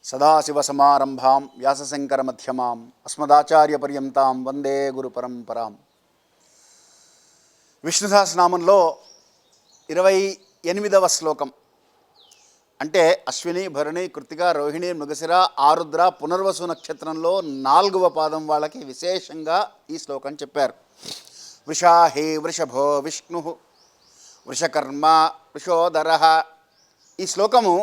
సదాశివసమారంభాం వ్యాసశంకరమధ్యమాం అస్మదాచార్యపర్యంతాం వందే గురుపరంపరాం. విష్ణు సహస్రనామంలో 28వ శ్లోకం అంటే అశ్విని, భరణి, కృత్తిక, రోహిణి, మృగశిర, ఆరుద్ర, పునర్వసు నక్షత్రంలో 4వ పాదం వాళ్ళకి విశేషంగా ఈ శ్లోకం చెప్పారు. వృషాహి వృషభో విష్ణు వృషకర్మ వృషోదర. ఈ శ్లోకము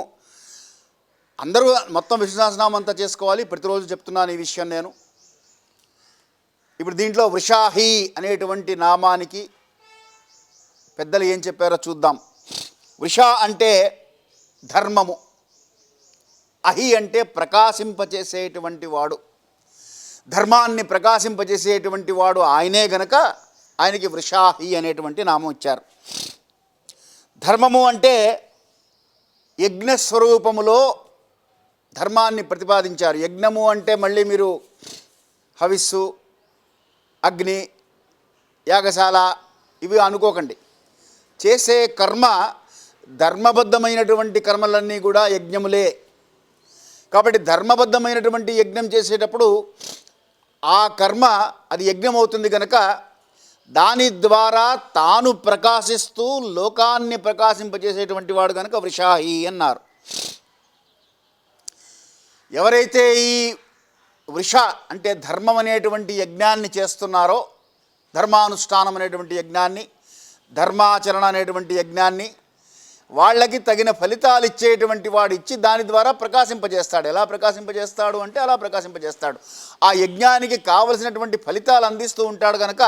అందరూ మొత్తం విష్ణు సహస్రనామం అంతా చేసుకోవాలి. ప్రతిరోజు చెప్తున్నాను ఈ విషయం నేను. ఇప్పుడు దీంట్లో వృషాహి అనేటువంటి నామానికి పెద్దలు ఏం చెప్పారో చూద్దాం. వృష అంటే ధర్మము, అహి అంటే ప్రకాశింపచేసేటువంటి వాడు, ధర్మాన్ని ప్రకాశింపచేసేటువంటి వాడు ఆయనే గనక ఆయనకి వృషాహి అనేటువంటి నామం ఇచ్చారు. ధర్మము అంటే యజ్ఞస్వరూపములో ధర్మాన్ని ప్రతిపాదించారు. యజ్ఞము అంటే మళ్ళీ మీరు హవిస్సు, అగ్ని, యాగశాల ఇవి అనుకోకండి. చేసే కర్మ ధర్మబద్ధమైనటువంటి కర్మలన్నీ కూడా యజ్ఞములే. కాబట్టి ధర్మబద్ధమైనటువంటి యజ్ఞం చేసేటప్పుడు ఆ కర్మ అది యజ్ఞం అవుతుంది కనుక దాని ద్వారా తాను ప్రకాశిస్తూ లోకాన్ని ప్రకాశింపజేసేటువంటి వాడు కనుక వృషాహి అన్నారు. ఎవరైతే ఈ వృష అంటే ధర్మం అనేటువంటి యజ్ఞాన్ని చేస్తున్నారో, ధర్మానుష్ఠానం అనేటువంటి యజ్ఞాన్ని, ధర్మాచరణ అనేటువంటి యజ్ఞాన్ని వాళ్ళకి తగిన ఫలితాలు ఇచ్చేటువంటి వాడు ఇచ్చి దాని ద్వారా ప్రకాశింపజేస్తాడు. ఎలా ప్రకాశింపజేస్తాడు అంటే అలా ప్రకాశింపజేస్తాడు. ఆ యజ్ఞానికి కావలసినటువంటి ఫలితాలు అందిస్తూ ఉంటాడు కనుక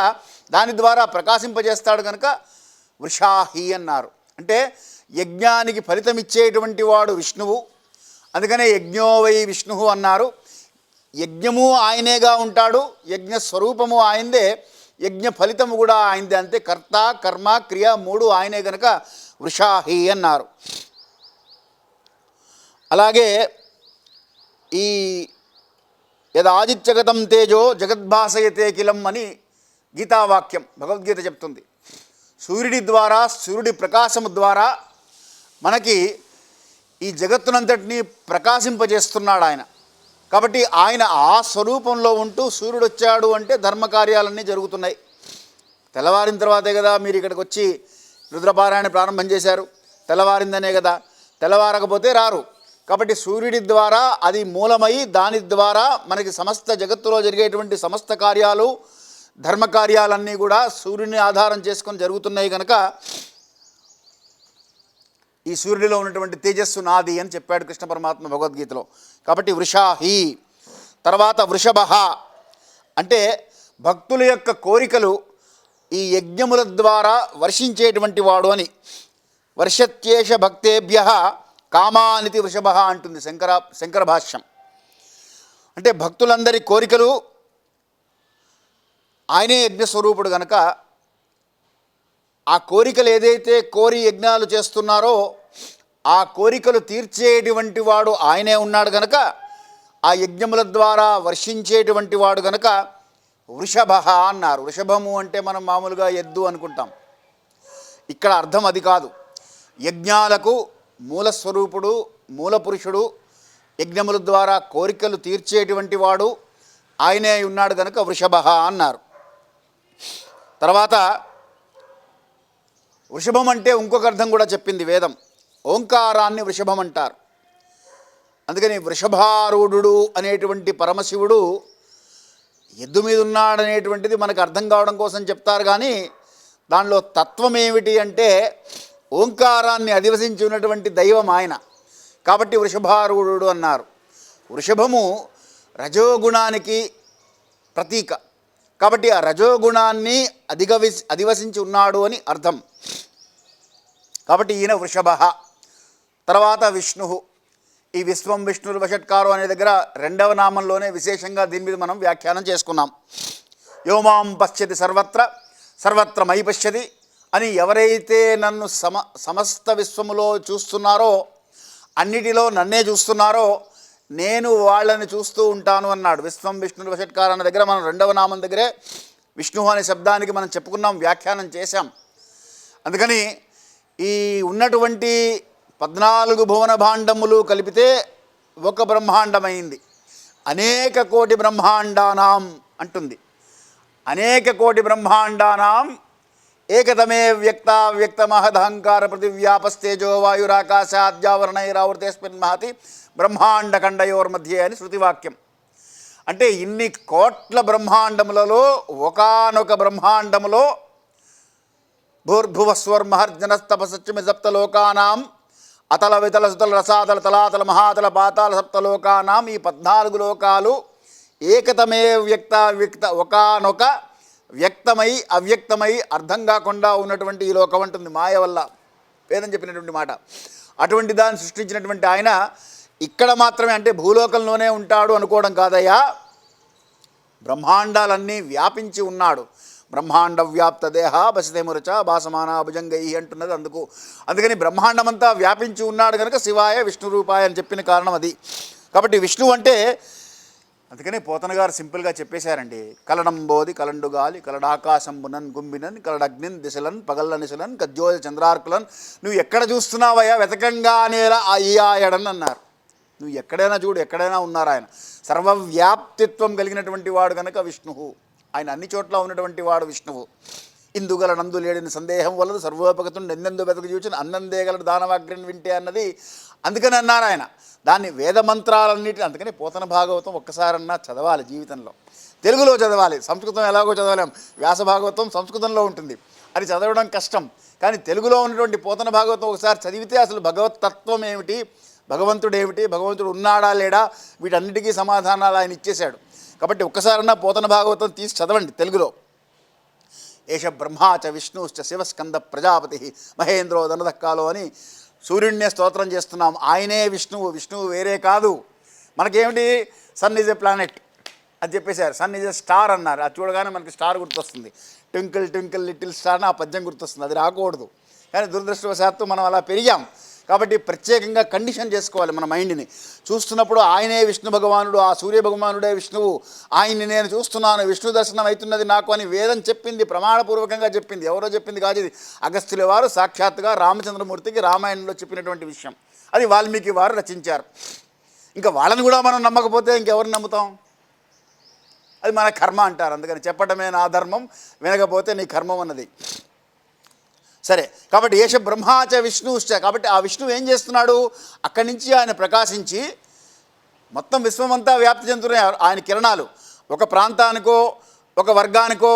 దాని ద్వారా ప్రకాశింపజేస్తాడు కనుక వృషాహి అన్నారు. అంటే యజ్ఞానికి ఫలితం ఇచ్చేటువంటి వాడు విష్ణువు, అందుకనే యజ్ఞోవై విష్ణు అన్నారు. యజ్ఞము ఆయనేగా ఉంటాడు, యజ్ఞ స్వరూపము ఆయనదే, యజ్ఞ ఫలితము కూడా ఆయనదే. అంతే కర్త, కర్మ, క్రియ 3 ఆయనే గనక వృషాహి అన్నారు. అలాగే ఈ యదాదిత్యగతం తేజో జగద్భాసయతే కిలం అని గీతావాక్యం భగవద్గీత చెప్తుంది. సూర్యుడి ద్వారా, సూర్యుడి ప్రకాశము ద్వారా మనకి ఈ జగత్తునంతటినీ ప్రకాశింపజేస్తున్నాడు ఆయన. కాబట్టి ఆయన ఆ స్వరూపంలో ఉంటూ సూర్యుడు వచ్చాడు అంటే ధర్మకార్యాలన్నీ జరుగుతున్నాయి. తెల్లవారిన తర్వాతే కదా మీరు ఇక్కడికి వచ్చి రుద్రపారాయణ ప్రారంభం చేశారు. తెల్లవారిందనే కదా, తెల్లవారకపోతే రారు. కాబట్టి సూర్యుడి ద్వారా అది మూలమై దాని ద్వారా మనకి సమస్త జగత్తులో జరిగేటువంటి సమస్త కార్యాలు, ధర్మకార్యాలన్నీ కూడా సూర్యుని ఆధారం చేసుకొని జరుగుతున్నాయి కనుక ఈ సూర్యుడిలో ఉన్నటువంటి తేజస్సు నాది అని చెప్పాడు కృష్ణ పరమాత్మ భగవద్గీతలో. కాబట్టి వృషాహి. తర్వాత వృషభ అంటే భక్తుల యొక్క కోరికలు ఈ యజ్ఞముల ద్వారా వర్షించేటువంటి వాడు అని. వర్షత్యేష భక్తేభ్య కామానితి వృషభ అంటుంది శంకర భాష్యం. అంటే భక్తులందరి కోరికలు ఆయనే యజ్ఞస్వరూపుడు కనుక ఆ కోరికలు ఏదైతే కోరి యజ్ఞాలు చేస్తున్నారో ఆ కోరికలు తీర్చేటువంటి వాడు ఆయనే ఉన్నాడు కనుక ఆ యజ్ఞముల ద్వారా వర్షించేటువంటి వాడు కనుక వృషభ అన్నారు. వృషభము అంటే మనం మామూలుగా ఎద్దు అనుకుంటాం. ఇక్కడ అర్థం అది కాదు. యజ్ఞాలకు మూలస్వరూపుడు, మూలపురుషుడు, యజ్ఞముల ద్వారా కోరికలు తీర్చేటువంటి వాడు ఆయనే ఉన్నాడు కనుక వృషభ అన్నారు. తర్వాత వృషభం అంటే ఇంకొక అర్థం కూడా చెప్పింది వేదం. ఓంకారాన్ని వృషభం అంటారు. అందుకని వృషభారూఢుడు అనేటువంటి పరమశివుడు ఎద్దు మీద ఉన్నాడనేటువంటిది మనకు అర్థం కావడం కోసం చెప్తారు. కానీ దానిలో తత్వం ఏమిటి అంటే ఓంకారాన్ని అధివసించి ఉన్నటువంటి దైవం ఆయన. కాబట్టి వృషభారూఢుడు అన్నారు. వృషభము రజోగుణానికి ప్రతీక. కాబట్టి ఆ రజోగుణాన్ని అధివసించి ఉన్నాడు అని అర్థం. కాబట్టి ఈయన వృషభ. తర్వాత విష్ణు. ఈ విశ్వం విష్ణురు వషట్కారు అనే దగ్గర 2వ నామంలోనే విశేషంగా దీని మీద మనం వ్యాఖ్యానం చేసుకున్నాం. యోమాం పశ్యతి సర్వత్ర సర్వత్ర మయి పశ్యతి అని ఎవరైతే నన్ను సమస్త విశ్వములో చూస్తున్నారో, అన్నిటిలో నన్నే చూస్తున్నారో నేను వాళ్ళని చూస్తూ ఉంటాను అన్నాడు. విశ్వం విష్ణురు వషట్కారు అన్న దగ్గర మనం 2వ నామం దగ్గరే విష్ణు అనే శబ్దానికి మనం చెప్పుకున్నాం, వ్యాఖ్యానం చేశాం. అందుకని ఈ ఉన్నటువంటి 14 భువన భాండములు కలిపితే ఒక బ్రహ్మాండమైంది. అనేక కోటి బ్రహ్మాండానాం అంటుంది. అనేక కోటి బ్రహ్మాండానాం ఏకతమే వ్యక్తమహదహంకార పృథివ్యాపస్తేజో వాయురాకాశాద్యావరణైరావృతేస్మిన్ మహతి బ్రహ్మాండఖండయోర్మధ్యే అని శృతివాక్యం. అంటే ఇన్ని కోట్ల బ్రహ్మాండములలో ఒకానొక బ్రహ్మాండములో భూర్భువస్వర్మహర్జనస్తపసత్యమి సప్తలోకానాం అతల వితల సుతల రసాతల తలాతల మహాతల పాతాల సప్తలోకానాం ఈ 14 లోకాలు ఏకతమే వ్యక్త ఒకానొక వ్యక్తమై అవ్యక్తమై అర్థం కాకుండా ఉన్నటువంటి ఈ లోకం అంటుంది మాయ వల్ల, వేదం చెప్పినటువంటి మాట. అటువంటి దాన్ని సృష్టించినటువంటి ఆయన ఇక్కడ మాత్రమే అంటే భూలోకంలోనే ఉంటాడు అనుకోవడం కాదయ్యా, బ్రహ్మాండాలన్నీ వ్యాపించి ఉన్నాడు. బ్రహ్మాండ వ్యాప్త దేహ బసిదేమురచ భాసమాన భుజంగై అంటున్నది అందుకని బ్రహ్మాండమంతా వ్యాపించి ఉన్నాడు కనుక శివాయ విష్ణు రూపాయ అని చెప్పిన కారణం అది. కాబట్టి విష్ణు అంటే అందుకని పోతన గారు సింపుల్గా చెప్పేశారండి. కలడంబోది కలండుగాలి కలడాకాశంబునన్ గుంబినన్ కలడగ్నిన్ దిశలన్ పగల్ల నిశలన్ కజ్జోజ చంద్రార్కులన్ నువ్వు ఎక్కడ చూస్తున్నావయ్యా వెతకంగానేలా అయ్యాయడని అన్నారు. నువ్వు ఎక్కడైనా చూడు, ఎక్కడైనా ఉన్నారు ఆయన. సర్వవ్యాప్తిత్వం కలిగినటువంటి వాడు కనుక విష్ణువు. ఆయన అన్ని చోట్ల ఉన్నటువంటి వాడు విష్ణువు. ఇందుగల నందు లేడిన సందేహం వలదు సర్వోపగతుడు ఎన్నెందు వెతకు చూచిన అన్నందేగలడు దానవాగ్రిని వింటే అన్నది అందుకని అన్నారు ఆయన. దాన్ని వేదమంత్రాలన్నిటి అందుకని పోతన భాగవతం ఒక్కసారన్నా చదవాలి జీవితంలో. తెలుగులో చదవాలి, సంస్కృతం ఎలాగో చదవలేం. వ్యాస భాగవతం సంస్కృతంలో ఉంటుంది, అది చదవడం కష్టం. కానీ తెలుగులో ఉన్నటువంటి పోతన భాగవతం ఒకసారి చదివితే అసలు భగవతత్వం ఏమిటి, భగవంతుడు ఏమిటి, భగవంతుడు ఉన్నాడా లేడా, వీటన్నిటికీ సమాధానాలు ఆయన ఇచ్చేశాడు. కాబట్టి ఒక్కసారన్నా పోతన భాగవతం తీసి చదవండి తెలుగులో. ఏష బ్రహ్మాచ విష్ణుశ్చ శివస్కంద ప్రజాపతి మహేంద్రో ధనదక్కాలో అని సూర్యుడినే స్తోత్రం చేస్తున్నాం. ఆయనే విష్ణువు, విష్ణువు వేరే కాదు. మనకేమిటి సన్ ఈజ్ ఎ ప్లానెట్ అని చెప్పేశారు, సన్ ఈజ్ ఎ స్టార్ అన్నారు. అది చూడగానే మనకి స్టార్ గుర్తొస్తుంది, ట్వింకిల్ ట్వింకిల్ లిటిల్ స్టార్ అని ఆ పద్యం గుర్తొస్తుంది. అది రాకూడదు, కానీ దురదృష్టవశాత్తు మనం అలా పెరిగాం. కాబట్టి ప్రత్యేకంగా కండిషన్ చేసుకోవాలి మన మైండ్ని. చూస్తున్నప్పుడు ఆయనే విష్ణు భగవానుడు, ఆ సూర్య భగవానుడే విష్ణువు, ఆయన్ని నేను చూస్తున్నాను, విష్ణు దర్శనం అవుతున్నది నాకు అని వేదం చెప్పింది, ప్రమాణపూర్వకంగా చెప్పింది. ఎవరో చెప్పింది కాదు ఇది, అగస్త్యుల వారు సాక్షాత్తుగా రామచంద్రమూర్తికి రామాయణంలో చెప్పినటువంటి విషయం. అది వాల్మీకి వారు రచించారు. ఇంకా వాళ్ళని కూడా మనం నమ్మకపోతే ఇంకెవరిని నమ్ముతాం? అది మన కర్మ అంటారు. అందుకని చెప్పటమే నా ధర్మం, వినకపోతే నీ కర్మం అన్నది. సరే, కాబట్టి ఏష బ్రహ్మాచ విష్ణుశ్చ, కాబట్టి ఆ విష్ణువు ఏం చేస్తున్నాడు? అక్కడి నుంచి ఆయన ప్రకాశించి మొత్తం విశ్వమంతా వ్యాప్తి చెందుతున్నాయి ఆయన కిరణాలు. ఒక ప్రాంతానికో, ఒక వర్గానికో,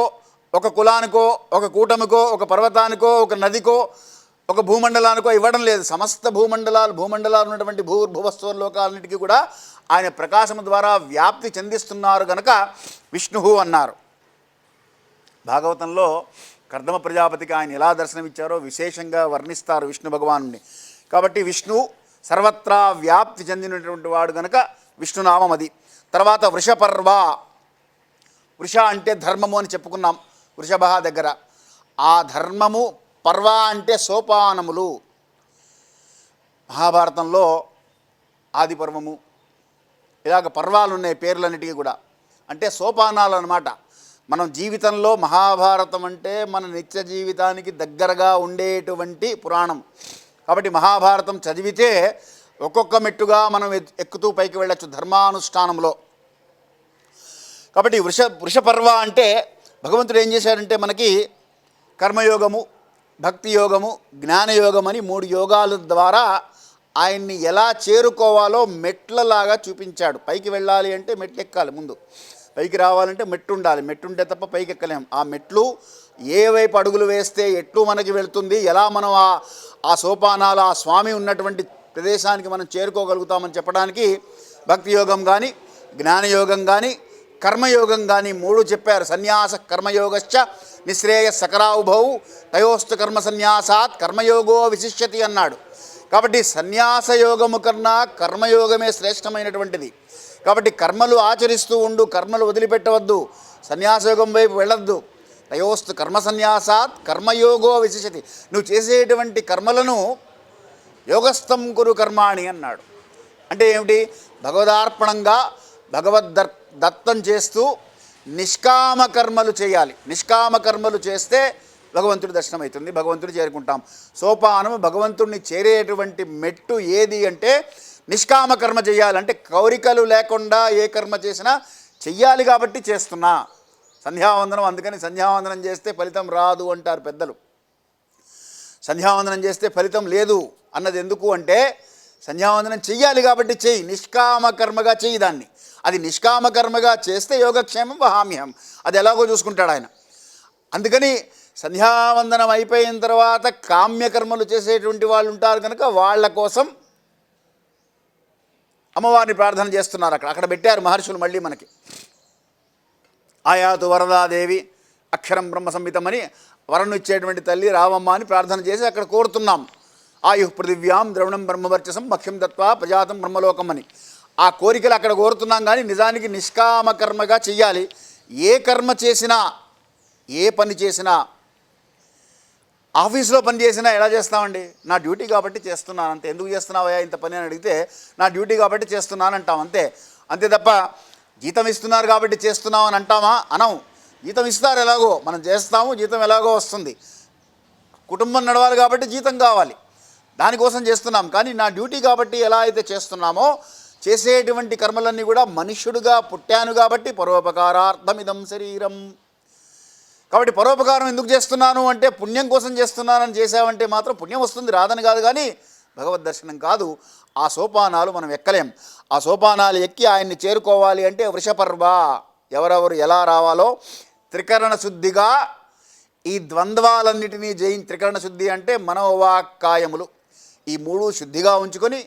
ఒక కులానికో, ఒక కూటమికో, ఒక పర్వతానికో, ఒక నదికో, ఒక భూమండలానికో ఇవ్వడం లేదు. సమస్త భూమండలాలు ఉన్నటువంటి భూర్భువస్వర్లోకాలన్నిటికీ కూడా ఆయన ప్రకాశం ద్వారా వ్యాప్తి చెందిస్తున్నారు గనక విష్ణువు అన్నారు. భాగవతంలో కర్దమ ప్రజాపతికి ఆయన ఎలా దర్శనమిచ్చారో విశేషంగా వర్ణిస్తారు విష్ణు భగవానుని. కాబట్టి విష్ణు సర్వత్రా వ్యాప్తి చెందినటువంటి వాడు కనుక విష్ణునామం అది. తర్వాత వృషపర్వ, వృష అంటే ధర్మము అని చెప్పుకున్నాం వృషభ దగ్గర. ఆ ధర్మము, పర్వ అంటే సోపానములు. మహాభారతంలో ఆది పర్వము ఇలాగ పర్వాలు ఉన్నాయి పేర్లన్నిటికీ కూడా, అంటే సోపానాలు అన్నమాట. మనం జీవితంలో మహాభారతం అంటే మన నిత్య జీవితానికి దగ్గరగా ఉండేటువంటి పురాణం. కాబట్టి మహాభారతం చదివితే ఒక్కొక్క మెట్టుగా మనం ఎక్కుతూ పైకి వెళ్ళచ్చు ధర్మానుష్ఠానంలో. కాబట్టి వృషపర్వ అంటే భగవంతుడు ఏం చేశాడంటే మనకి కర్మయోగము, భక్తి యోగము, జ్ఞానయోగం అని 3 యోగాల ద్వారా ఆయన్ని ఎలా చేరుకోవాలో మెట్లలాగా చూపించాడు. పైకి వెళ్ళాలి అంటే మెట్లు ఎక్కాలి, ముందు పైకి రావాలంటే మెట్టు ఉండాలి, మెట్టుంటే తప్ప పైకి ఎక్కలేం. ఆ మెట్లు ఏ వైపు అడుగులు వేస్తే ఎట్లు మనకి వెళుతుంది, ఎలా మనం ఆ సోపానాలు ఆ స్వామి ఉన్నటువంటి ప్రదేశానికి మనం చేరుకోగలుగుతామని చెప్పడానికి భక్తి యోగం కానీ, జ్ఞానయోగం కానీ, కర్మయోగం కానీ 3 చెప్పారు. సన్యాస కర్మయోగశ్చ నిశ్రేయ సకరావుభౌ తయోస్తు కర్మ సన్యాసాత్ కర్మయోగో విశిష్యతి అన్నాడు. కాబట్టి సన్యాస యోగము కన్నా కర్మయోగమే శ్రేష్టమైనటువంటిది. కాబట్టి కర్మలు ఆచరిస్తూ ఉండు, కర్మలు వదిలిపెట్టవద్దు, సన్యాసయోగం వైపు వెళ్ళొద్దు. తయోస్తు కర్మ సన్యాసాత్ కర్మయోగో విశిష్యతి. నువ్వు చేసేటువంటి కర్మలను యోగస్థం కురు కర్మాణి అన్నాడు. అంటే ఏమిటి? భగవదార్పణంగా దత్తం చేస్తూ నిష్కామ కర్మలు చేయాలి. నిష్కామ కర్మలు చేస్తే భగవంతుడి దర్శనం అవుతుంది, భగవంతుడు చేరుకుంటాం. సోపానము భగవంతుడిని చేరేటువంటి మెట్టు ఏది అంటే నిష్కామ కర్మ చేయాలంటే కోరికలు లేకుండా ఏ కర్మ చేసినా చెయ్యాలి కాబట్టి చేస్తున్నా. సంధ్యావందనం, అందుకని సంధ్యావందనం చేస్తే ఫలితం రాదు అంటారు పెద్దలు. సంధ్యావందనం చేస్తే ఫలితం లేదు అన్నది ఎందుకు అంటే సంధ్యావందనం చెయ్యాలి కాబట్టి చెయ్యి, నిష్కామ కర్మగా చెయ్యి దాన్ని. అది నిష్కామ కర్మగా చేస్తే యోగక్షేమం వహామ్యహం, అది ఎలాగో చూసుకుంటాడు ఆయన. అందుకని సంధ్యావందనం అయిపోయిన తర్వాత కామ్యకర్మలు చేసేటువంటి వాళ్ళు ఉంటారు కనుక వాళ్ళ కోసం అమ్మవారిని ప్రార్థన చేస్తున్నారు. అక్కడ పెట్టారు మహర్షులు మళ్ళీ మనకి. ఆయాతు వరదాదేవి అక్షరం బ్రహ్మ సంహితమని వరను ఇచ్చేటువంటి తల్లి రావమ్మ అని ప్రార్థన చేసి అక్కడ కోరుతున్నాం. ఆయు పృథివ్యాం ద్రవణం బ్రహ్మవర్చసం భక్ష్యం దత్వా ప్రజాతం బ్రహ్మలోకం అని ఆ కోరికలు అక్కడ కోరుతున్నాం. కానీ నిజానికి నిష్కామ కర్మగా చెయ్యాలి. ఏ కర్మ చేసినా, ఏ పని చేసినా, ఆఫీస్లో పని చేసినా ఎలా చేస్తామండి? నా డ్యూటీ కాబట్టి చేస్తున్నాను అంతే. ఎందుకు చేస్తున్నావయ్యా ఇంత పని అని అడిగితే నా డ్యూటీ కాబట్టి చేస్తున్నాను అంటాం అంతే. అంతే తప్ప జీతం ఇస్తున్నారు కాబట్టి చేస్తున్నాం అని అంటామా? అనం. జీతం ఇస్తారు ఎలాగో, మనం చేస్తాము, జీతం ఎలాగో వస్తుంది. కుటుంబం నడవాలి కాబట్టి జీతం కావాలి, దానికోసం చేస్తున్నాం. కానీ నా డ్యూటీ కాబట్టి ఎలా అయితే చేస్తున్నామో చేసేటువంటి కర్మలన్నీ కూడా మనుష్యుడుగా పుట్టాను కాబట్టి పరోపకారార్థమిదం శరీరం. కాబట్టి పరోపకారం ఎందుకు చేస్తున్నాను అంటే పుణ్యం కోసం చేస్తున్నానని చేసావంటే మాత్రం పుణ్యం వస్తుంది, రాదని కాదు. కానీ భగవద్ దర్శనం కాదు. ఆ సోపానాలు మనం ఎక్కలేం. ఆ సోపానాలు ఎక్కి ఆయన్ని చేరుకోవాలి అంటే వృషపర్వ. ఎవరెవరు ఎలా రావాలో త్రికరణ శుద్ధిగా ఈ ద్వంద్వాలన్నిటినీ త్రికరణ శుద్ధి అంటే మనోవాక్కాయములు ఈ మూడు శుద్ధిగా ఉంచుకొని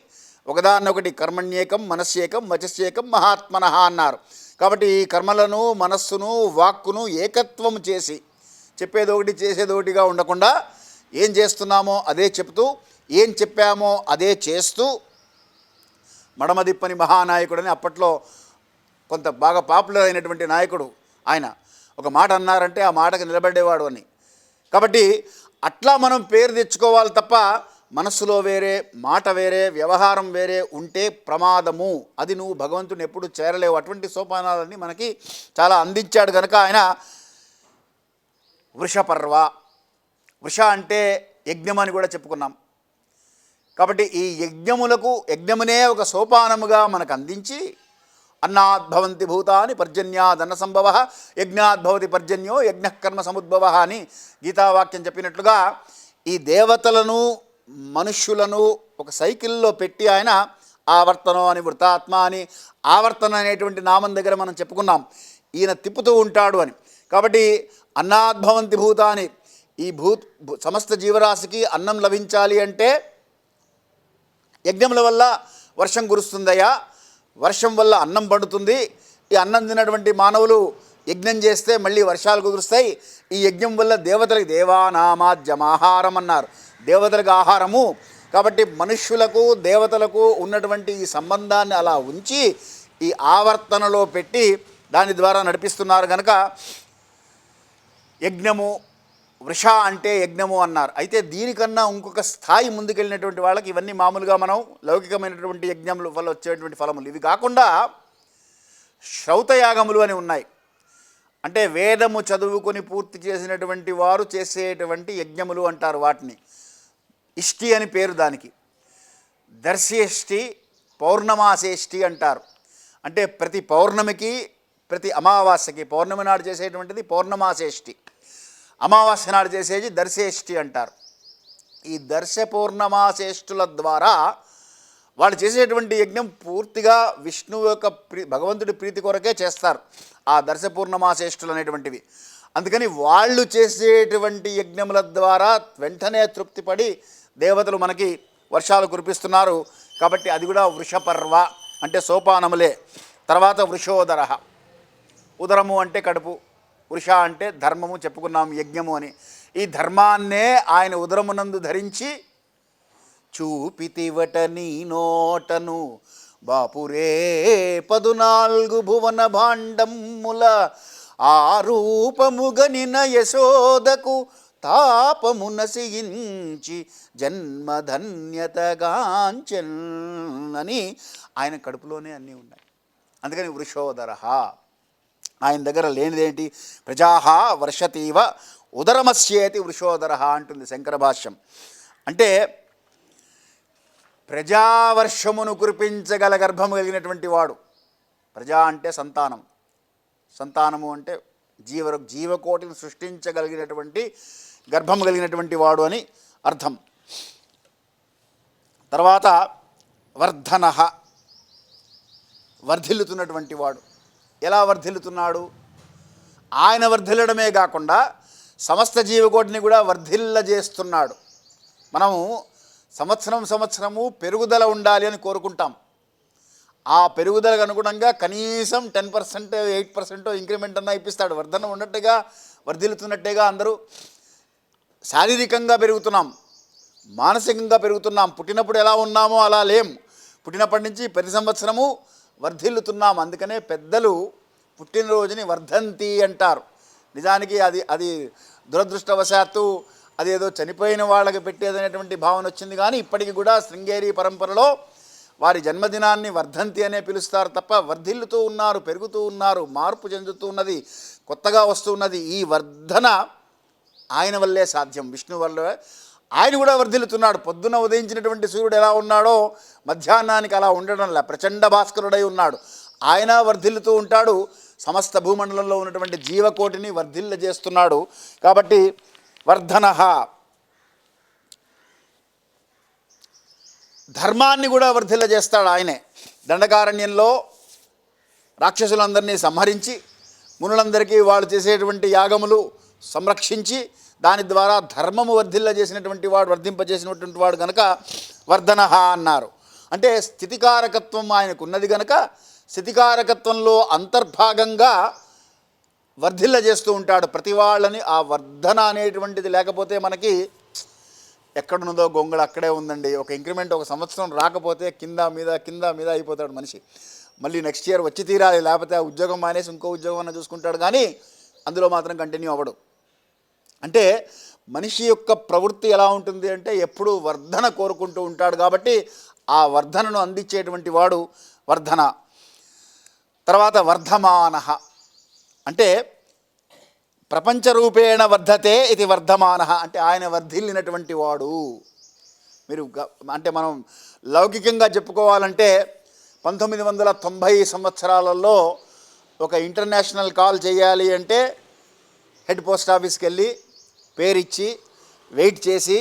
ఒకదాన్నొకటి కర్మణ్యేకం మనస్యేకం వచస్యేకం మహాత్మనః అన్నారు. కాబట్టి ఈ కర్మలను మనస్సును వాక్కును ఏకత్వం చేసి చెప్పేది ఒకటి చేసేది ఒకటిగా ఉండకుండా ఏం చేస్తున్నామో అదే చెప్తూ ఏం చెప్పామో అదే చేస్తూ మడమదిప్పని మహానాయకుడని అప్పట్లో కొంత బాగా పాపులర్ అయినటువంటి నాయకుడు ఆయన ఒక మాట అన్నారంటే ఆ మాటకు నిలబడేవాడు అని. కాబట్టి అట్లా మనం పేరు తెచ్చుకోవాలి తప్ప మనస్సులో వేరే మాట వేరే వ్యవహారం వేరే ఉంటే ప్రమాదము. అది నువ్వు భగవంతుని ఎప్పుడు చేరలేవు. అటువంటి సోపానాలన్నీ మనకి చాలా అందించాడు కనుక ఆయన వృషపర్వ. వృష అంటే యజ్ఞం అని కూడా చెప్పుకున్నాం. కాబట్టి ఈ యజ్ఞమునే ఒక సోపానముగా మనకు అందించి అన్నాద్భవంతి భూతాని పర్జన్యాదన్న సంభవ యజ్ఞాద్భవతి పర్జన్యో యజ్ఞకర్మ సముద్భవ అని గీతావాక్యం చెప్పినట్లుగా ఈ దేవతలను మనుష్యులను ఒక సైకిల్లో పెట్టి ఆయన ఆవర్తనం అని వృతాత్మ అని ఆవర్తన అనేటువంటి నామం దగ్గర మనం చెప్పుకున్నాం. ఈయన తిప్పుతూ ఉంటాడు అని. కాబట్టి అన్నాద్భవంతి భూతాని ఈ సమస్త జీవరాశికి అన్నం లభించాలి అంటే యజ్ఞముల వల్ల వర్షం కురుస్తుందయ్యా, వర్షం వల్ల అన్నం పండుతుంది. ఈ అన్నం తిన్నటువంటి మానవులు యజ్ఞం చేస్తే మళ్ళీ వర్షాలు కుదురుస్తాయి. ఈ యజ్ఞం వల్ల దేవతలకి దేవానామాజ్యమాహారం అన్నారు, దేవతలకు ఆహారము. కాబట్టి మనుష్యులకు దేవతలకు ఉన్నటువంటి ఈ సంబంధాన్ని అలా ఉంచి ఈ ఆవర్తనలో పెట్టి దాని ద్వారా నడిపిస్తున్నారు కనుక యజ్ఞము వృష అంటే యజ్ఞము అన్నారు. అయితే దీనికన్నా ఇంకొక స్థాయి ముందుకెళ్ళినటువంటి వాళ్ళకి ఇవన్నీ మామూలుగా మనం లౌకికమైనటువంటి యజ్ఞముల వల్ల వచ్చేటువంటి ఫలములు. ఇవి కాకుండా శ్రౌతయాగములు అని ఉన్నాయి. అంటే వేదము చదువుకొని పూర్తి చేసినటువంటి వారు చేసేటువంటి యజ్ఞములు అంటారు వాటిని. ఇష్టి అని పేరు దానికి. దర్శేష్టి, పౌర్ణమాసేష్టి అంటారు. అంటే ప్రతి పౌర్ణమికి ప్రతి అమావాస్యకి, పౌర్ణమి నాడు చేసేటువంటిది పౌర్ణమాసేష్టి, అమావాస్య నాడు చేసేది దర్శేష్టి అంటారు. ఈ దర్శ పౌర్ణమాసేష్టుల ద్వారా వాళ్ళు చేసేటువంటి యజ్ఞం పూర్తిగా విష్ణువు యొక్క భగవంతుడి ప్రీతి కొరకే చేస్తారు ఆ దర్శ పూర్ణమాసేష్టులు అనేటువంటివి. అందుకని వాళ్ళు చేసేటువంటి యజ్ఞముల ద్వారా వెంటనే తృప్తిపడి దేవతలు మనకి వర్షాలు కురిపిస్తున్నారు. కాబట్టి అది కూడా వృషపర్వ అంటే సోపానములే. తర్వాత వృషోదర, ఉదరము అంటే కడుపు, వృష అంటే ధర్మము చెప్పుకున్నాం, యజ్ఞము అని. ఈ ధర్మాన్నే ఆయన ఉదరమునందు ధరించి చూపితివట నీ నోటను బాపురే 14 భువన భాండముల ఆరూపముగనిన యశోదకు తాపము నశించి జన్మధన్యతగాంచన్ అని ఆయన కడుపులోనే అన్నీ ఉన్నాయి. అందుకని వృషోదర. ఆయన దగ్గర లేనిదేంటి? ప్రజాహ వర్షతీవ ఉదరమస్యేతి వృషోదర అంటుంది శంకర భాష్యం. అంటే ప్రజావర్షమును కురిపించగల గర్భము కలిగినటువంటి వాడు. ప్రజా అంటే సంతానం, సంతానము అంటే జీవకోటిని సృష్టించగలిగినటువంటి గర్భము కలిగినటువంటి వాడు అని అర్థం. తర్వాత వర్ధన, వర్ధిల్లుతున్నటువంటి వాడు. ఎలా వర్ధిల్లుతున్నాడు? ఆయన వర్ధిల్లడమే కాకుండా సమస్త జీవకోటిని కూడా వర్ధిల్లజేస్తున్నాడు. మనము సంవత్సరము పెరుగుదల ఉండాలి అని కోరుకుంటాం. ఆ పెరుగుదలకు అనుగుణంగా కనీసం 10%, 8% ఇంక్రిమెంట్ అన్నా ఇప్పిస్తాడు. వర్ధన ఉన్నట్టుగా వర్ధిల్లుతున్నట్టేగా అందరూ శారీరకంగా పెరుగుతున్నాం, మానసికంగా పెరుగుతున్నాం. పుట్టినప్పుడు ఎలా ఉన్నామో అలా లేం. పుట్టినప్పటి నుంచి ప్రతి సంవత్సరము వర్ధిల్లుతున్నాం. అందుకనే పెద్దలు పుట్టినరోజుని వర్ధంతి అంటారు. నిజానికి అది దురదృష్టవశాత్తు అదేదో చనిపోయిన వాళ్ళకి పెట్టేదనేటువంటి భావన వచ్చింది. కానీ ఇప్పటికి కూడా శృంగేరి పరంపరలో వారి జన్మదినాన్ని వర్ధంతి అనే పిలుస్తారు తప్ప వర్ధిల్లుతూ ఉన్నారు, పెరుగుతూ ఉన్నారు, మార్పు చెందుతూ ఉన్నది, కొత్తగా వస్తూ ఉన్నది. ఈ వర్ధన ఆయన వల్లే సాధ్యం, విష్ణు వల్లే. ఆయన కూడా వర్ధిల్లుతున్నాడు. పొద్దున ఉదయించినటువంటి సూర్యుడు ఎలా ఉన్నాడో మధ్యాహ్నానికి అలా ఉండడంలా ప్రచండ భాస్కరుడై ఉన్నాడు. ఆయన వర్ధిల్లుతూ ఉంటాడు. సమస్త భూమండలంలో ఉన్నటువంటి జీవకోటిని వర్ధిల్లజేస్తున్నాడు. కాబట్టి వర్ధన. ధర్మాన్ని కూడా వర్ధిల్లజేస్తాడు ఆయనే. దండకారణ్యంలో రాక్షసులందరినీ సంహరించి మునులందరికీ వాళ్ళు చేసేటువంటి యాగములు సంరక్షించి దాని ద్వారా ధర్మము వర్ధిల్లజేసినటువంటి వాడు, వర్ధింపజేసినటువంటి వాడు గనక వర్ధన అన్నారు. అంటే స్థితికారకత్వం ఆయనకున్నది గనక స్థితికారకత్వంలో అంతర్భాగంగా వర్ధిల్లజేస్తూ ఉంటాడు ప్రతి వాళ్ళని. ఆ వర్ధన అనేటువంటిది లేకపోతే మనకి ఎక్కడున్నదో గొంగళ అక్కడే ఉందండి. ఒక ఇంక్రిమెంట్ ఒక సంవత్సరం రాకపోతే కింద మీద అయిపోతాడు మనిషి. మళ్ళీ నెక్స్ట్ ఇయర్ వచ్చి తీరాలి, లేకపోతే ఆ ఉద్యోగం మానేసి ఇంకో ఉద్యోగం అన్న చూసుకుంటాడు, కానీ అందులో మాత్రం కంటిన్యూ అవ్వడు. అంటే మనిషి యొక్క ప్రవృత్తి ఎలా ఉంటుంది అంటే ఎప్పుడూ వర్ధన కోరుకుంటూ ఉంటాడు. కాబట్టి ఆ వర్ధనను అందించేటువంటి వాడు వర్ధన. తర్వాత వర్ధమాన అంటే ప్రపంచరూపేణ వర్ధతే ఇది వర్ధమాన అంటే ఆయన వర్ధిల్లినటువంటి వాడు. మీరు అంటే మనం లౌకికంగా చెప్పుకోవాలంటే 1990 సంవత్సరాలలో ఒక ఇంటర్నేషనల్ కాల్ చేయాలి అంటే హెడ్ పోస్ట్ ఆఫీస్కి వెళ్ళి పేరిచ్చి వెయిట్ చేసి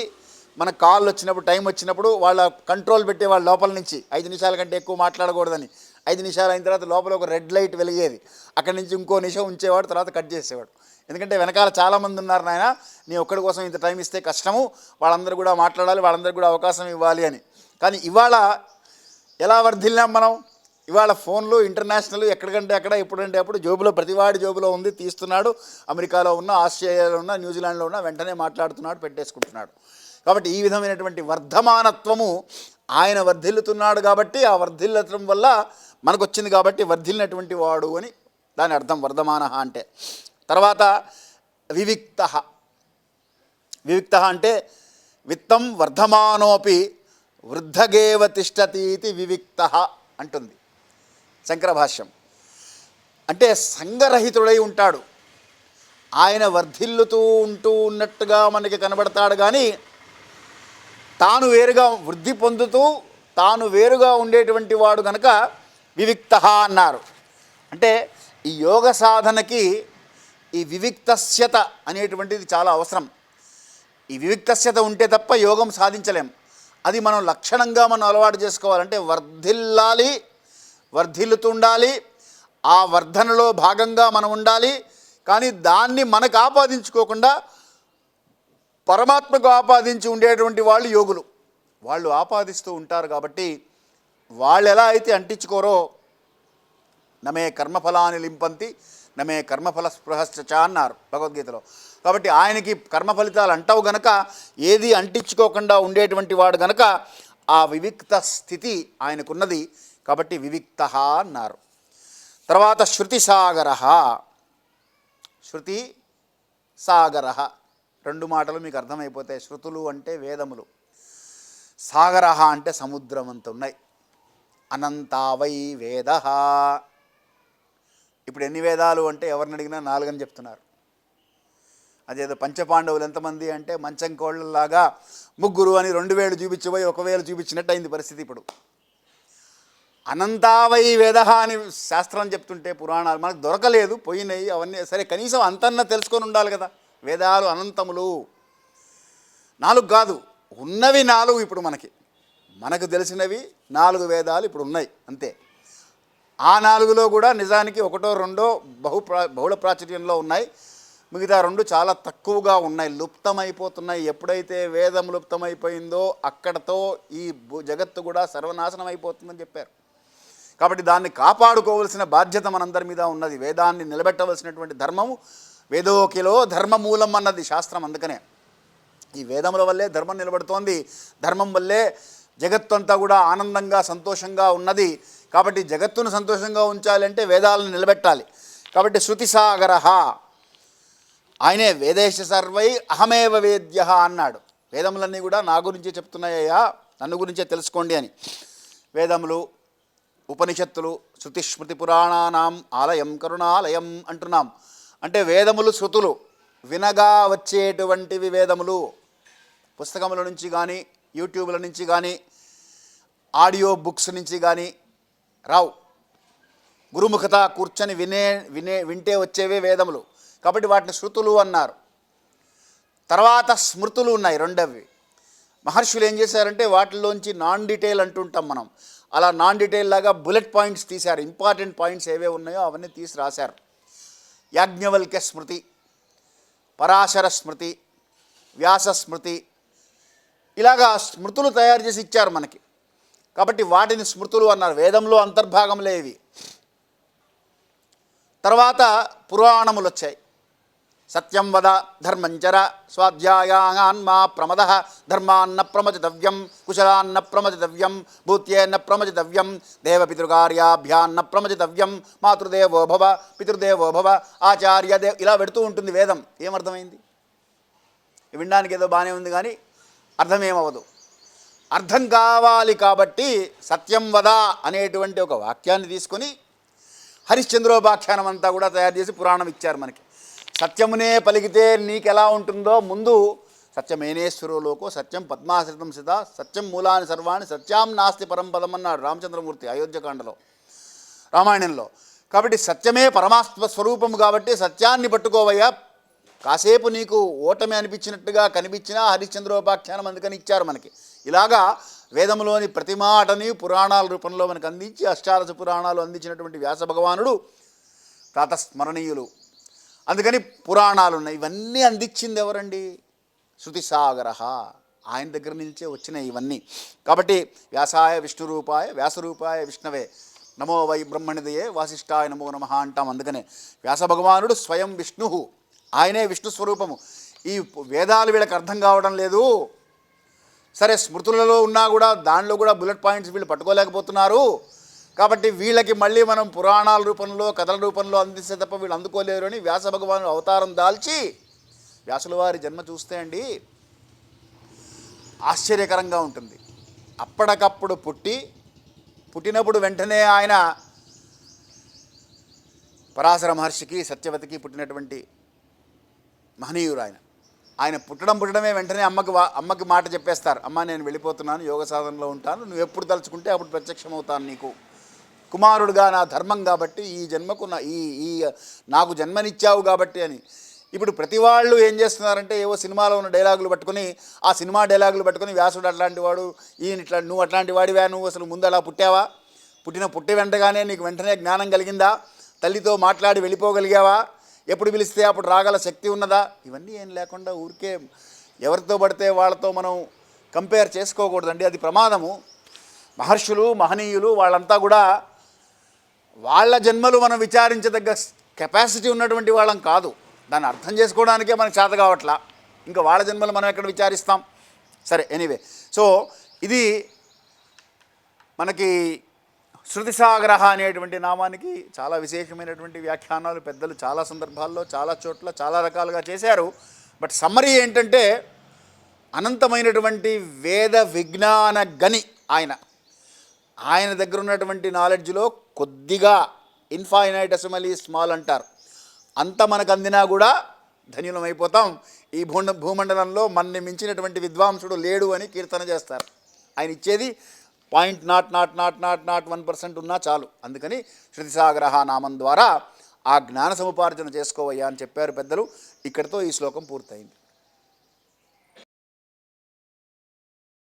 మన కాల్ వచ్చినప్పుడు టైం వచ్చినప్పుడు వాళ్ళ కంట్రోల్ పెట్టే వాళ్ళ లోపల నుంచి 5 నిమిషాల కంటే ఎక్కువ మాట్లాడకూడదని. 5 నిమిషాలు అయిన తర్వాత లోపల ఒక రెడ్ లైట్ వెలిగేది. అక్కడి నుంచి ఇంకో నిమిషం ఉంచేవాడు, తర్వాత కట్ చేసేవాడు. ఎందుకంటే వెనకాల చాలామంది ఉన్నారు నాయన, నీ ఒక్కడి కోసం ఇంత టైం ఇస్తే కష్టము, వాళ్ళందరూ కూడా మాట్లాడాలి, వాళ్ళందరికీ కూడా అవకాశం ఇవ్వాలి అని. కానీ ఇవాళ ఎలా వర్ధిల్లాం మనం? ఇవాళ ఫోన్లు ఇంటర్నేషనల్, ఎక్కడికంటే అక్కడ, ఎప్పుడంటే అప్పుడు జోబులో, ప్రతివాడి జోబులో ఉంది, తీస్తున్నాడు. అమెరికాలో ఉన్న, ఆస్ట్రేలియాలో ఉన్న, న్యూజిలాండ్లో ఉన్న వెంటనే మాట్లాడుతున్నాడు, పెట్టేసుకుంటున్నాడు. కాబట్టి ఈ విధమైనటువంటి వర్ధమానత్వము ఆయన వర్ధిల్లుతున్నాడు కాబట్టి ఆ వర్ధిల్లటం వల్ల మనకు వచ్చింది కాబట్టి వర్ధిల్లినటువంటి వాడు అని దాని అర్థం వర్ధమాన అంటే. తర్వాత వివిక్త. వివిక్త అంటే విత్తం వర్ధమానోపి వృద్ధగేవ తిష్టతీతి వివిక్త అంటుంది శంకర భాష్యం. అంటే సంగరహితుడై ఉంటాడు. ఆయన వర్ధిల్లుతూ ఉంటూ ఉన్నట్టుగా మనకి కనబడతాడు, కానీ తాను వేరుగా వృద్ధి పొందుతూ తాను వేరుగా ఉండేటువంటి వాడు కనుక వివిక్త అన్నారు. అంటే ఈ యోగ సాధనకి ఈ వివిక్తస్యత అనేటువంటిది చాలా అవసరం. ఈ వివిక్తస్యత ఉంటే తప్ప యోగం సాధించలేం. అది మనం లక్షణంగా మనం అలవాటు చేసుకోవాలంటే వర్ధిల్లాలి, వర్ధిల్లుతుండాలి, ఆ వర్ధనలో భాగంగా మనం ఉండాలి. కానీ దాన్ని మనకు ఆపాదించుకోకుండా పరమాత్మకు ఆపాదించి ఉండేటువంటి వాళ్ళు యోగులు. వాళ్ళు ఆపాదిస్తూ ఉంటారు కాబట్టి వాళ్ళు ఎలా అయితే అంటించుకోరో నమే కర్మఫలాన్ని లింపంతి నమే కర్మఫల స్పృహశ్చ అన్నారు భగవద్గీతలో. కాబట్టి ఆయనకి కర్మ ఫలితాలు అంటావు గనక ఏది అంటించుకోకుండా ఉండేటువంటి వాడు గనక ఆ వివిక్త స్థితి ఆయనకున్నది కాబట్టి వివిక్త అన్నారు. తర్వాత శృతి సాగర. శృతి సాగర 2 మాటలు మీకు అర్థమైపోతాయి. శృతులు అంటే వేదములు, సాగర అంటే సముద్రం అంత ఉన్నాయి. అనంతావై వేద. ఇప్పుడు ఎన్ని వేదాలు అంటే ఎవరిని అడిగినా 4 అని చెప్తున్నారు. అదేదో పంచపాండవులు ఎంతమంది అంటే మంచం కోళ్ళలాగా ముగ్గురు అని 2000 చూపించిపోయి 1000 చూపించినట్టు అయింది పరిస్థితి. ఇప్పుడు అనంతావై వేద అని శాస్త్రం చెప్తుంటే పురాణాలు మనకు దొరకలేదు, పోయినాయి అవన్నీ. సరే కనీసం అంతన్నా తెలుసుకొని ఉండాలి కదా. వేదాలు అనంతములు 4 కాదు, ఉన్నవి 4. ఇప్పుడు మనకు తెలిసినవి 4 వేదాలు ఇప్పుడు ఉన్నాయి అంతే. ఆ 4లో కూడా నిజానికి 1 2 బహుళ ప్రాచుర్యంలో ఉన్నాయి, మిగతా 2 చాలా తక్కువగా ఉన్నాయి, లుప్తమైపోతున్నాయి. ఎప్పుడైతే వేదం లుప్తమైపోయిందో అక్కడతో ఈ జగత్తు కూడా సర్వనాశనం అయిపోతుందని చెప్పారు. కాబట్టి దాన్ని కాపాడుకోవలసిన బాధ్యత మనందరి మీద ఉన్నది. వేదాన్ని నిలబెట్టవలసినటువంటి ధర్మము, వేదోకిలో ధర్మమూలం అన్నది శాస్త్రం. అందుకనే ఈ వేదముల వల్లే ధర్మం నిలబడుతోంది, ధర్మం వల్లే జగత్తు అంతా కూడా ఆనందంగా సంతోషంగా ఉన్నది. కాబట్టి జగత్తును సంతోషంగా ఉంచాలంటే వేదాలను నిలబెట్టాలి. కాబట్టి శృతిసాగర ఆయనే వేదేశ సర్వై అహమేవ వేద్య అన్నాడు. వేదములన్నీ కూడా నా గురించే చెప్తున్నాయ్యా, నన్ను గురించే తెలుసుకోండి అని. వేదములు, ఉపనిషత్తులు శృతిస్మృతి పురాణానాం ఆలయం కరుణాలయం అంటున్నాం. అంటే వేదములు శృతులు వినగా వచ్చేటువంటివి వేదములు. పుస్తకముల నుంచి కానీ, యూట్యూబ్ల నుంచి కానీ, ఆడియో బుక్స్ నుంచి కానీ రావు. గురుముఖత కూర్చొని వింటే వచ్చేవే వేదములు. కాబట్టి వాటిని శృతులు అన్నారు. తర్వాత స్మృతులు ఉన్నాయి, రెండవి. మహర్షులు ఏం చేశారంటే వాటిల్లోంచి నాన్ డీటెయిల్ అంటుంటాం మనం, అలా నాన్ డీటెయిల్ లాగా బుల్లెట్ పాయింట్స్ తీశారు. ఇంపార్టెంట్ పాయింట్స్ ఏవే ఉన్నాయో అవన్నీ తీసి రాశారు. యాజ్ఞవల్క్య స్మృతి, పరాశర స్మృతి, వ్యాస స్మృతి, ఇలాగా స్మృతులు తయారు చేసి ఇచ్చారు మనకి. కాబట్టి వాటిని స్మృతులు అన్నారు. వేదంలో అంతర్భాగంలో ఇవి. తర్వాత పురాణములు వచ్చాయి. సత్యం వద ధర్మంచర స్వాధ్యాయాన్మా ప్రమద ధర్మాన్న ప్రమతితవ్యం కుశలాన్న ప్రమతితవ్యం భూత్యేన్న ప్రమతితవ్యం దేవపితృకార్యాభ్యాన్న ప్రమతితవ్యం మాతృదేవో భవ పితృదేవో భవ ఆచార్యదేవ్, ఇలా పెడుతూ ఉంటుంది వేదం. ఏమర్థమైంది? వినడానికి ఏదో బాగానే ఉంది కానీ అర్థమేమవదు. అర్థం కావాలి కాబట్టి సత్యం వద అనేటువంటి ఒక వాక్యాన్ని తీసుకొని హరిశ్చంద్రోపాఖ్యానం అంతా కూడా తయారు చేసి పురాణం ఇచ్చారు మనకి. సత్యమునే పలికితే నీకెలా ఉంటుందో ముందు సత్యమేనేశ్వరోలోకో సత్యం పద్మాశ్రితం సిత సత్యం మూలాని సర్వాణి సత్యాం నాస్తి పరంపదం అన్నాడు రామచంద్రమూర్తి అయోధ్యకాండలో, రామాయణంలో. కాబట్టి సత్యమే పరమాత్మ స్వరూపము కాబట్టి సత్యాన్ని పట్టుకోవయ్యా. కాసేపు నీకు ఓటమి అనిపించినట్టుగా కనిపించినా హరిశ్చంద్రోపాఖ్యానం అందుకని ఇచ్చారు మనకి. ఇలాగా వేదంలోని ప్రతి మాటని పురాణాల రూపంలో మనకు అందించి అష్టాదశ పురాణాలు అందించినటువంటి వ్యాస భగవానుడు ప్రాతస్మరణీయులు. అందుకని పురాణాలు ఉన్నాయి. ఇవన్నీ అందించింది ఎవరండి? శృతిసాగర, ఆయన దగ్గర నుంచే వచ్చినాయి ఇవన్నీ. కాబట్టి వ్యాసాయ విష్ణురూపాయ వ్యాసరూపాయ విష్ణవే నమో వై బ్రహ్మణిదయే వాసిష్ఠాయ నమో నమః అంటాం. అందుకనే వ్యాస భగవానుడు స్వయం విష్ణు, ఆయనే విష్ణు స్వరూపము. ఈ వేదాలు వీళ్ళకి అర్థం కావడం లేదు. సరే స్మృతులలో ఉన్నా కూడా దానిలో కూడా బుల్లెట్ పాయింట్స్ వీళ్ళు పట్టుకోలేకపోతున్నారు. కాబట్టి వీళ్ళకి మళ్ళీ మనం పురాణాల రూపంలో కథల రూపంలో అందిస్తే తప్ప వీళ్ళు అందుకోలేరు అని వ్యాస భగవానుడు అవతారం దాల్చి, వ్యాసుల వారి జన్మ చూస్తే అండి ఆశ్చర్యకరంగా ఉంటుంది. అప్పటికప్పుడు పుట్టినప్పుడు వెంటనే ఆయన పరాశర మహర్షికి సత్యవతికి పుట్టినటువంటి మహనీయుడు. ఆయన పుట్టడమే వెంటనే అమ్మకి మాట చెప్పేస్తారు, అమ్మ నేను వెళ్ళిపోతున్నాను, యోగ సాధనలో ఉంటాను, నువ్వు ఎప్పుడు తలుచుకుంటే అప్పుడు ప్రత్యక్షమవుతాను నీకు కుమారుడుగా, నా ధర్మం కాబట్టి ఈ జన్మకు ఈ నాకు జన్మనిచ్చావు కాబట్టి అని. ఇప్పుడు ప్రతి వాళ్ళు ఏం చేస్తున్నారంటే ఏవో సినిమాలో ఉన్న డైలాగులు పట్టుకొని ఆ సినిమా డైలాగులు పట్టుకొని వ్యాసుడు అట్లాంటి వాడు, ఈయన ఇట్లా, నువ్వు అట్లాంటి వాడివా, నువ్వు అసలు ముందు అలా పుట్టావా, పుట్టి వెంటగానే నీకు వెంటనే జ్ఞానం కలిగిందా, తల్లితో మాట్లాడి వెళ్ళిపోగలిగావా, ఎప్పుడు పిలిస్తే అప్పుడు రాగల శక్తి ఉన్నదా, ఇవన్నీ ఏం లేకుండా ఊరికే ఎవరితో పడితే వాళ్ళతో మనం కంపేర్ చేసుకోకూడదండి, అది ప్రమాదము. మహర్షులు మహనీయులు వాళ్ళంతా కూడా వాళ్ళ జన్మలు మనం విచారించదగ్గ కెపాసిటీ ఉన్నటువంటి వాళ్ళం కాదు. దాన్ని అర్థం చేసుకోవడానికే మనకు చేత కావట్లా, ఇంకా వాళ్ళ జన్మలు మనం ఎక్కడ విచారిస్తాం. సరే ఎనీవే, సో ఇది మనకి శృతిసాగర అనేటువంటి నామానికి చాలా విశేషమైనటువంటి వ్యాఖ్యానాలు పెద్దలు చాలా సందర్భాల్లో చాలా చోట్ల చాలా రకాలుగా చేశారు. బట్ సమ్మరీ ఏంటంటే అనంతమైనటువంటి వేద విజ్ఞాన గని ఆయన దగ్గర ఉన్నటువంటి నాలెడ్జ్లో కొద్దిగా ఇన్ఫైనైటెసిమలీ స్మాల్ అంటారు, అంత మనకు అందినా కూడా ధన్యులమైపోతాం. ఈ భూమండలంలో మన్ని మించినటువంటి విద్వాంసుడు లేడు అని కీర్తన చేస్తారు. ఆయన ఇచ్చేది 0.000001% ఉన్నా చాలు. అందుకని శృతిసాగర నామం ద్వారా ఆ జ్ఞాన సముపార్జన చేసుకోవయ్యా అని చెప్పారు పెద్దలు. ఇక్కడితో ఈ శ్లోకం పూర్తయింది.